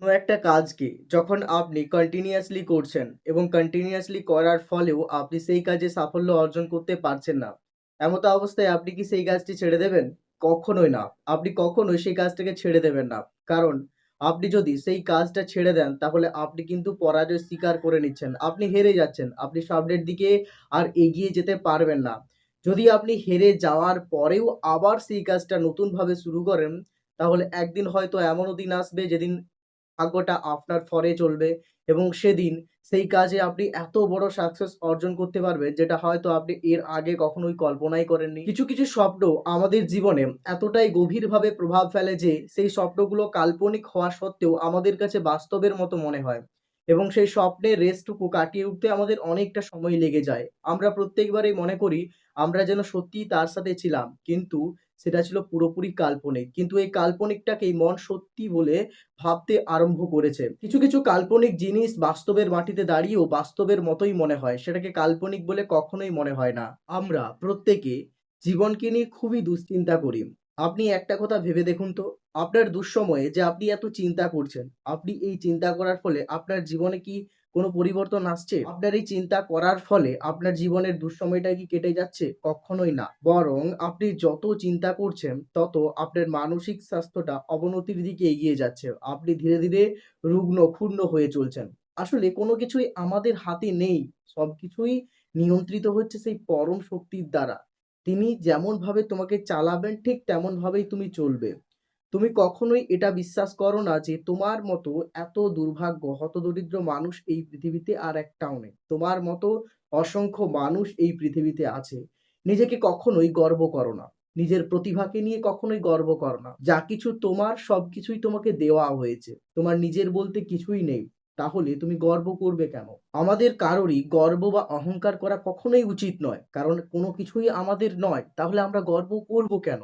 কোনো একটা কাজকে যখন আপনি কন্টিনিউয়াসলি করছেন এবং কন্টিনিউয়াসলি করার ফলেও আপনি সেই কাজে সাফল্য অর্জন করতে পারছেন না। এমত অবস্থায় আপনি কি সেই কাজটি ছেড়ে দেবেন? কখনোই না। আপনি কখনোই সেই কাজটাকে ছেড়ে দেবেন না। কারণ আপনি যদি সেই কাজটা ছেড়ে দেন তাহলে আপনি কিন্তু পরাজয় স্বীকার করে নিচ্ছেন। আপনি হেরে যাচ্ছেন। আপনি সামনের দিকে আর এগিয়ে যেতে পারবেন না। যদি আপনি হেরে যাওয়ার পরেও আবার সেই কাজটা নতুনভাবে শুরু করেন, তাহলে একদিন হয়তো এমনও দিন আসবে যেদিন ভাগ্যটা আপনার ফরে চলবে এবং সেদিন সেই কাজে আপনি এত বড় সাকসেস অর্জন করতে পারবেন যেটা হয়তো আপনি এর আগে কখনোই কল্পনাই করেননি। কিছু, কিছু স্বপ্ন আমাদের জীবনে এতটাই গভীরভাবে প্রভাব ফেলে যে সেই স্বপ্নগুলো কাল্পনিক হওয়া সত্ত্বেও আমাদের কাছে বাস্তবের মতো মনে হয় এবং সেই স্বপ্নের রেসটুকু কাটিয়ে উঠতে আমাদের অনেকটা সময় লেগে যায়। আমরা প্রত্যেকবারেই মনে করি আমরা যেন সত্যিই তার সাথে ছিলাম। কিন্তু সেটা ছিল পুরোপুরি কাল্পনিক। কিন্তু এই কাল্পনিকটাকেই মন সত্যি বলে ভাবতে আরম্ভ করেছে। কিছু, কিছু কাল্পনিক জিনিস বাস্তবের মাটিতে দাঁড়িয়েও বাস্তবের মতোই মনে হয়। সেটাকে কাল্পনিক বলে কখনোই মনে হয় না। আমরা প্রত্যেকে জীবনকে নিয়ে খুবই দুশ্চিন্তা করি। আপনি একটা কথা ভেবে দেখুন তো, আপনার দুঃসময়ে যে আপনি এত চিন্তা করছেন, আপনি এই চিন্তা করার ফলে আপনার জীবনে কি কোনো পরিবর্তন আসছে? আপনার এই চিন্তা করার ফলে আপনার জীবনের দুঃসময়টা কি কেটে যাচ্ছে? কখনোই না। বরং আপনি যত চিন্তা করছেন, তত আপনার মানসিক স্বাস্থ্যটা অবনতির দিকে এগিয়ে যাচ্ছে। আপনি ধীরে, ধীরে রুগ্ন, ক্ষুণ্ণ হয়ে চলছেন। আসলে কোনো কিছুই আমাদের হাতে নেই। সবকিছুই নিয়ন্ত্রিত হচ্ছে সেই পরম শক্তির দ্বারা। তিনি যেমনভাবে তোমাকে চালাবেন ঠিক তেমনভাবেই তুমি চলবে। তুমি কখনোই এটা বিশ্বাস করো না যে তোমার মতো এত দুর্ভাগ্য, হতদরিদ্র মানুষ এই পৃথিবীতে আর একটাও নেই। তোমার মতো অসংখ্য মানুষ এই পৃথিবীতে আছে। নিজেকে কখনোই গর্ব করো না। নিজের প্রতিভাকে নিয়ে কখনোই গর্ব করো না। যা কিছু তোমার সবকিছুই তোমাকে দেওয়া হয়েছে। তোমার নিজের বলতে কিছুই নেই। তাহলে তুমি গর্ব করবে কেন? আমাদের কারোরই গর্ব বা অহংকার করা কখনোই উচিত নয়। কারণ কোনো কিছুই আমাদের নয়। তাহলে আমরা গর্ব করব কেন?